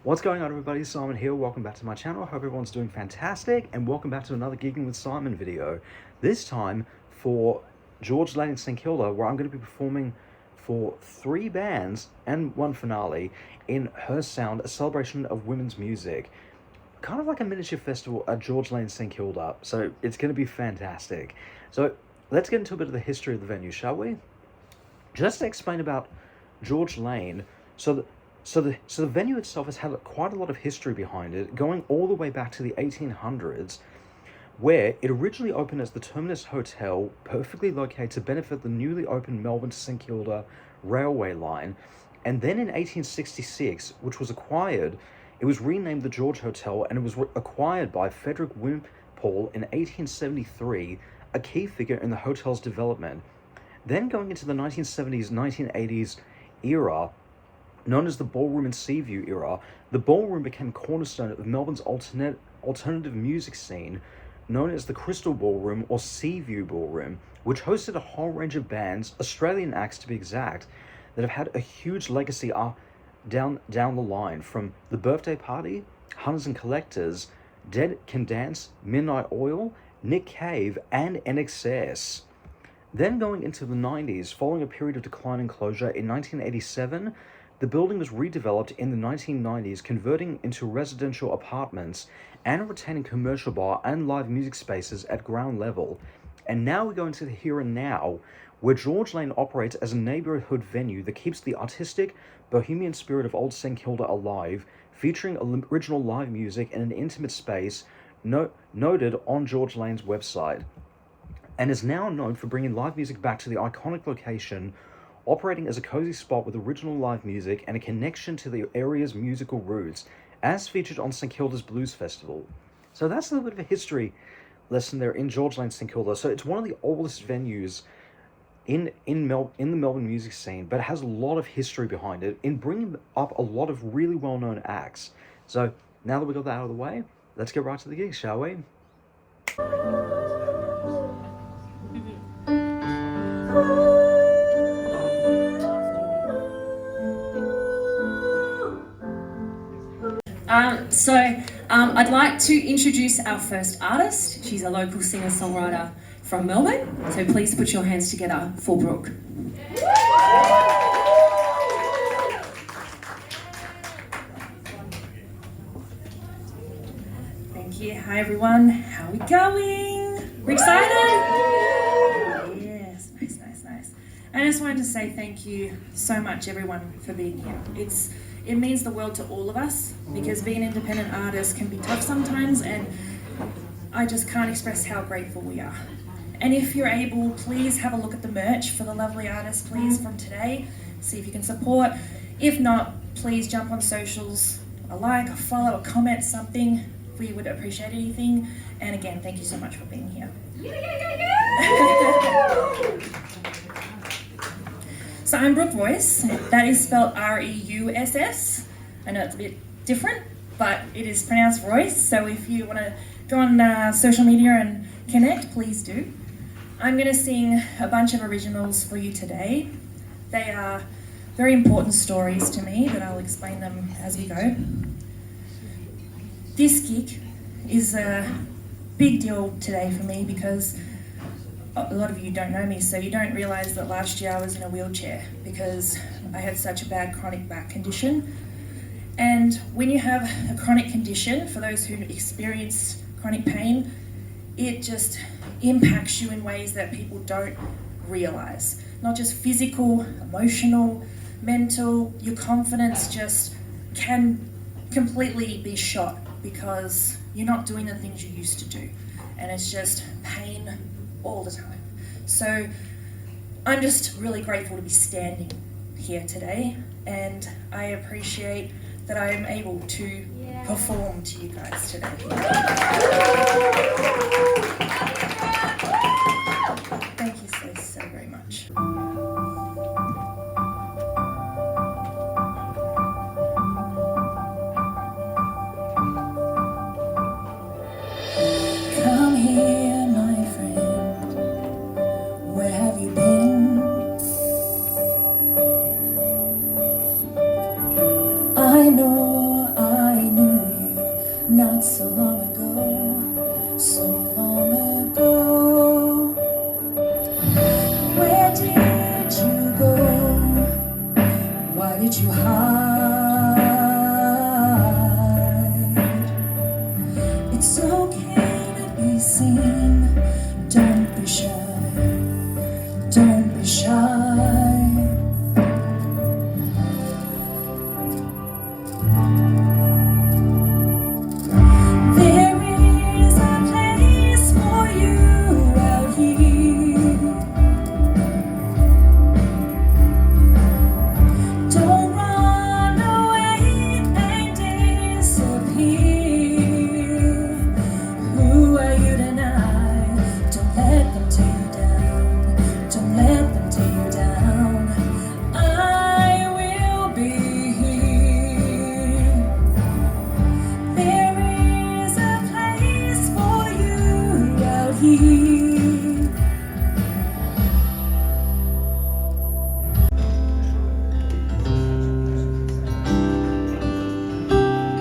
What's going on, everybody? Simon here. Welcome back to my channel. Hope everyone's doing fantastic, and welcome back to another Gigging with Simon video. This time for George Lane St Kilda, where I'm going to be performing for 3 bands and 1 finale in Her Sound, a celebration of women's music. Kind of like a miniature festival at George Lane St Kilda, so it's going to be fantastic. So let's get into a bit of the history of the venue, shall we? Just to explain about George Lane, so the venue itself has had quite a lot of history behind it, going all the way back to the 1800s, where it originally opened as the Terminus Hotel, perfectly located to benefit the newly opened Melbourne to St Kilda railway line. And then in 1866, which was acquired, it was renamed the George Hotel, and it was acquired by Frederick Wimpole in 1873, a key figure in the hotel's development. Then going into the 1970s, 1980s era, known as the Ballroom and Seaview era, the ballroom became a cornerstone of Melbourne's alternative music scene, known as the Crystal Ballroom or Seaview Ballroom, which hosted a whole range of bands, Australian acts to be exact, that have had a huge legacy down the line, from The Birthday Party, Hunters and Collectors, Dead Can Dance, Midnight Oil, Nick Cave, and NXS. Then going into the 90s, following a period of decline and closure, in 1987, the building was redeveloped in the 1990s, converting into residential apartments and retaining commercial bar and live music spaces at ground level. And now we go into the here and now, where George Lane operates as a neighborhood venue that keeps the artistic, bohemian spirit of old St Kilda alive, featuring original live music in an intimate space noted on George Lane's website, and is now known for bringing live music back to the iconic location, operating as a cozy spot with original live music and a connection to the area's musical roots, as featured on St Kilda's Blues Festival. So that's a little bit of a history lesson there in George Lane St Kilda. So it's one of the oldest venues in the Melbourne music scene, but it has a lot of history behind it in bringing up a lot of really well-known acts. So now that we got that out of the way, let's get right to the gig, shall we? I'd like to introduce our first artist. She's a local singer-songwriter from Melbourne. So please put your hands together for Brooke. Thank you. Hi everyone. How are we going? We're excited? Yes. Nice. I just wanted to say thank you so much, everyone, for being here. It means the world to all of us, because being an independent artist can be tough sometimes, and I just can't express how grateful we are. And if you're able, please have a look at the merch for the lovely artists, please, from today. See if you can support. If not, please jump on socials, a like, a follow, a comment, something. We would appreciate anything. And again, thank you so much for being here. So I'm Brooke Royce. That is spelled R-E-U-S-S. I know it's a bit different, but it is pronounced Royce. So if you want to go on social media and connect, please do. I'm going to sing a bunch of originals for you today. They are very important stories to me, but I'll explain them as we go. This gig is a big deal today for me because a lot of you don't know me, so you don't realise that last year I was in a wheelchair because I had such a bad chronic back condition. And when you have a chronic condition, for those who experience chronic pain, it just impacts you in ways that people don't realise. Not just physical, emotional, mental, your confidence just can completely be shot because you're not doing the things you used to do. And it's just pain all the time. So I'm just really grateful to be standing here today, and I appreciate that I am able to perform to you guys today. Thank you so very much. Come here, my friend. Where have you been? I know I that you hide. It's okay to be seen. Don't be shy. Don't be shy.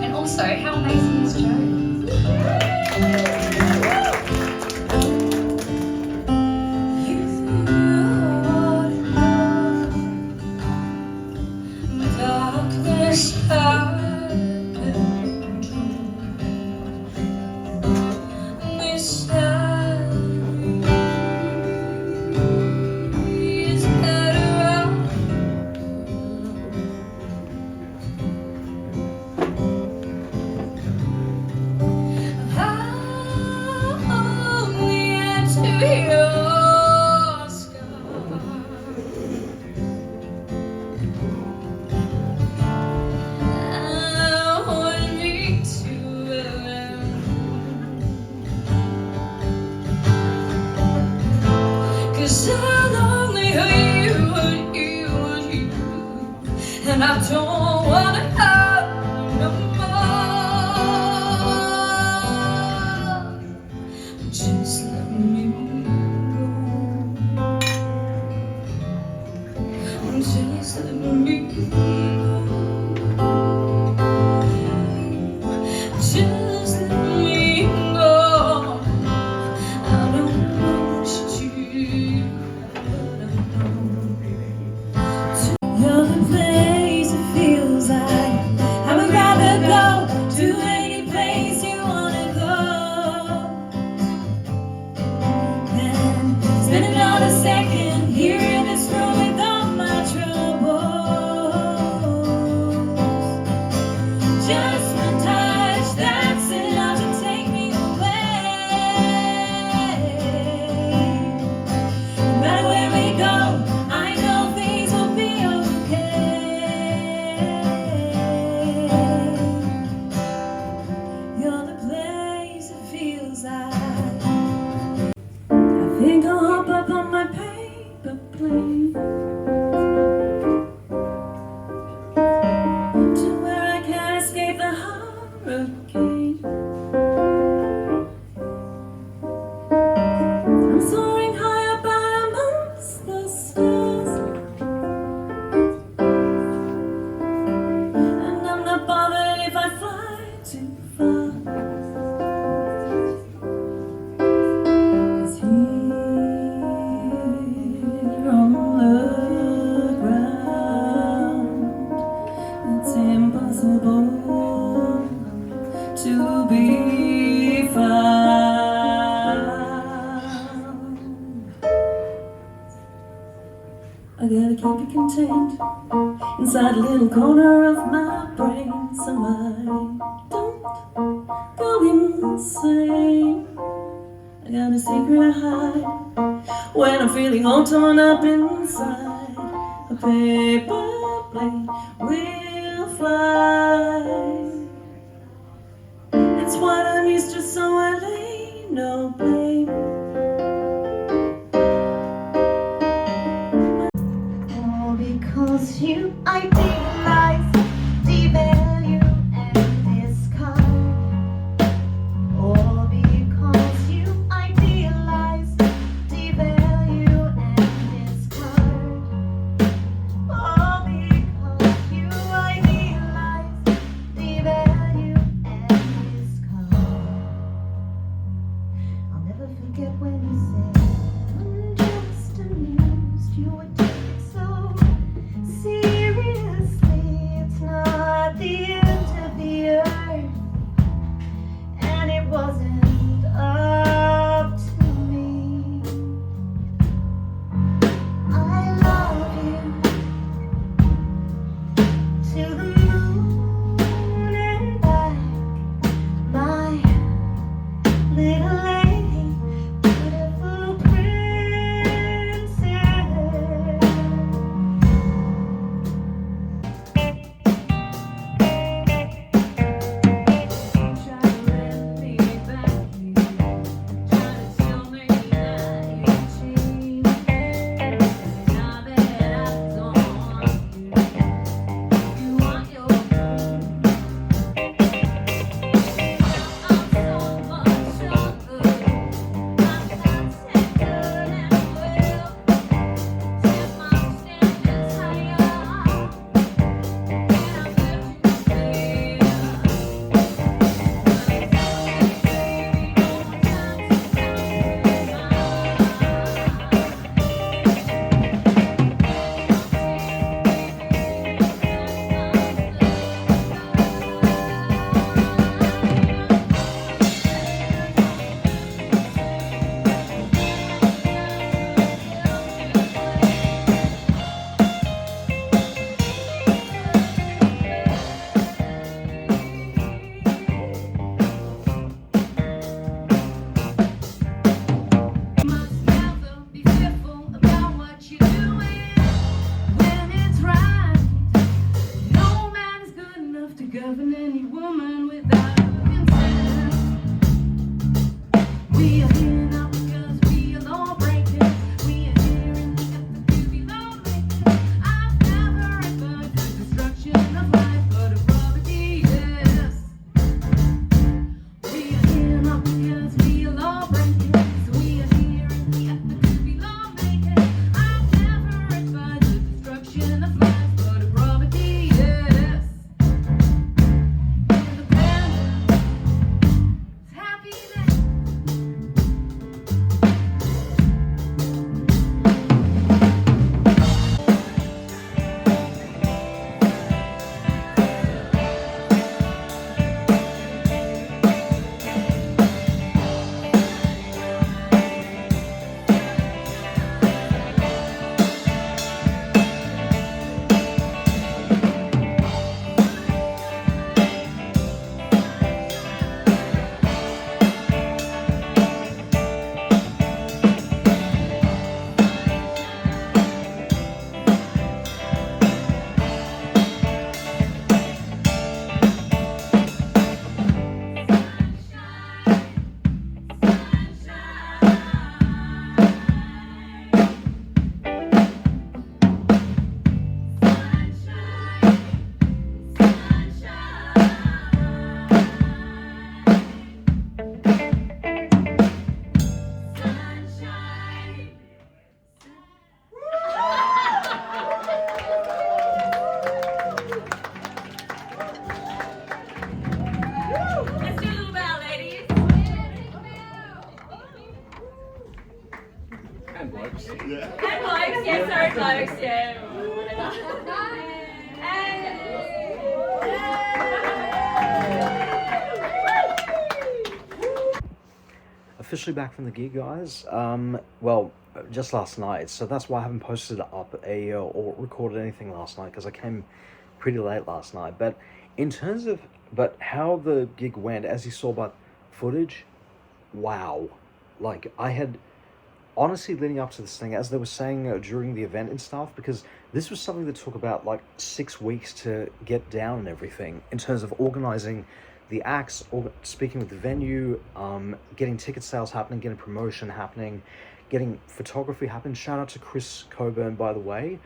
And also, how amazing is Joe? And I don't wanna have no more. Just let me go. Just let me go. Just let me go. I don't want you. You're the place it feels like I would rather go to any place you wanna go than spend another second here in this room with all my troubles. Just one touch, that's enough to take me away. No matter where we go, I know things will be okay. You're the place it feels like. I think I'll hop up on my paper plane to where I can't escape the hurricane. I'm soaring high up out amongst the stars, and I'm not bothered if I fly too far. 'Cause here on the ground, it's impossible to be found. I gotta keep it contained inside a little corner of my brain, so I don't go insane. I got a secret I hide when I'm feeling all torn up inside. A paper plane will fly. It's what I'm used to, so I lay no blame. All because you idealize, devalue, and discard. All because you idealize, devalue, and discard. All because you idealize, devalue, and discard. I'll never forget when you said, I'm just amused, you would take it so seriously. Officially back from the gig, guys. Well, just last night, so that's why I haven't posted up or recorded anything last night, because I came pretty late last night. But in terms of how the gig went, as you saw by footage, wow. Like, I had honestly, leading up to this thing, as they were saying during the event and stuff, because this was something that took about like 6 weeks to get down and everything, in terms of organizing the acts, or speaking with the venue, getting ticket sales happening, getting promotion happening, getting photography happening. Shout out to Chris Coburn, by the way.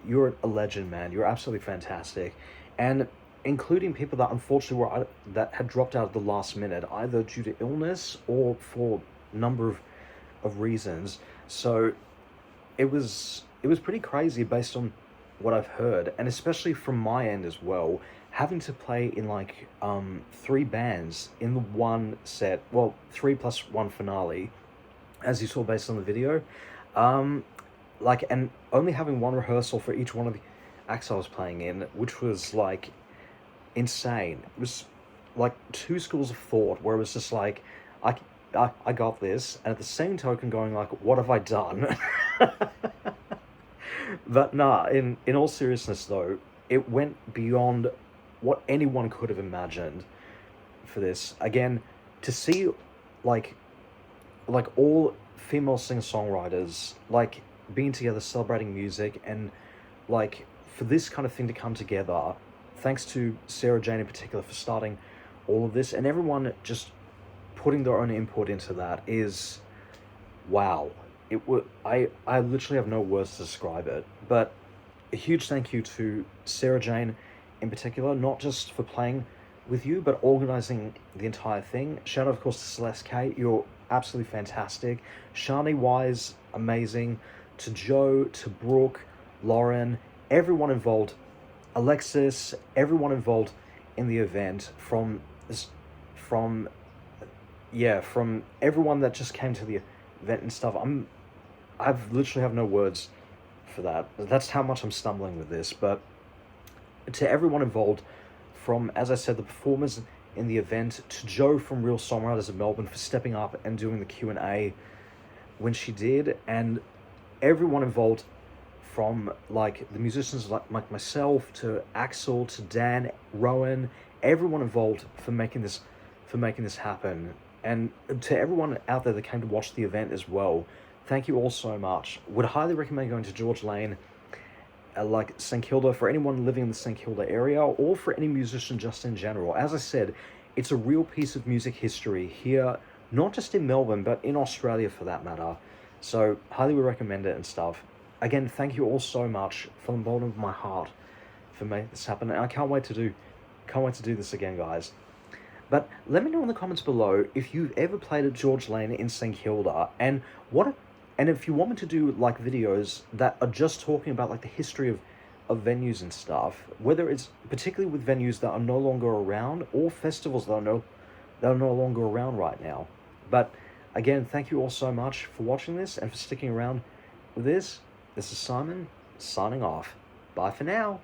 You're a legend, man. You're absolutely fantastic. And including people that unfortunately that had dropped out at the last minute, either due to illness or for a number of reasons. So it was pretty crazy based on what I've heard, and especially from my end as well, having to play in like 3 bands in the one set, well, 3 plus 1 finale, as you saw based on the video, like, and only having 1 rehearsal for each one of the acts I was playing in, which was like insane. It was like 2 schools of thought, where it was just like, I got this, and at the same token going like, what have I done? But nah, in all seriousness though, it went beyond what anyone could have imagined for this. Again, to see like all female singer-songwriters like being together, celebrating music, and like for this kind of thing to come together, thanks to Sarah Jane in particular for starting all of this, and everyone just putting their own input into that, is wow. I literally have no words to describe it. But a huge thank you to Sarah Jane in particular, not just for playing with you, but organizing the entire thing. Shout out, of course, to Celeste Kate. You're absolutely fantastic. Shani Wise, amazing. To Joe, to Brooke, Lauren, everyone involved, Alexis, everyone involved in the event, from everyone that just came to the event and stuff. I've literally have no words for that. That's how much I'm stumbling with this. But to everyone involved, from, as I said, the performers in the event, to Joe from Real Songwriters of Melbourne for stepping up and doing the Q&A when she did, and everyone involved, from like the musicians like myself, to Axel, to Dan, Rowan, everyone involved for making this happen. And to everyone out there that came to watch the event as well, thank you all so much. Would highly recommend going to George Lane, like St Kilda, for anyone living in the St Kilda area, or for any musician just in general. As I said, it's a real piece of music history here, not just in Melbourne, but in Australia for that matter. So highly would recommend it and stuff. Again, thank you all so much from the bottom of my heart for making this happen. And I can't wait to do this again, guys. But let me know in the comments below if you've ever played at George Lane in St Kilda, and if you want me to do like videos that are just talking about like the history of venues and stuff, whether it's particularly with venues that are no longer around, or festivals that are no longer around right now. But again, thank you all so much for watching this and for sticking around with this. This is Simon, signing off. Bye for now.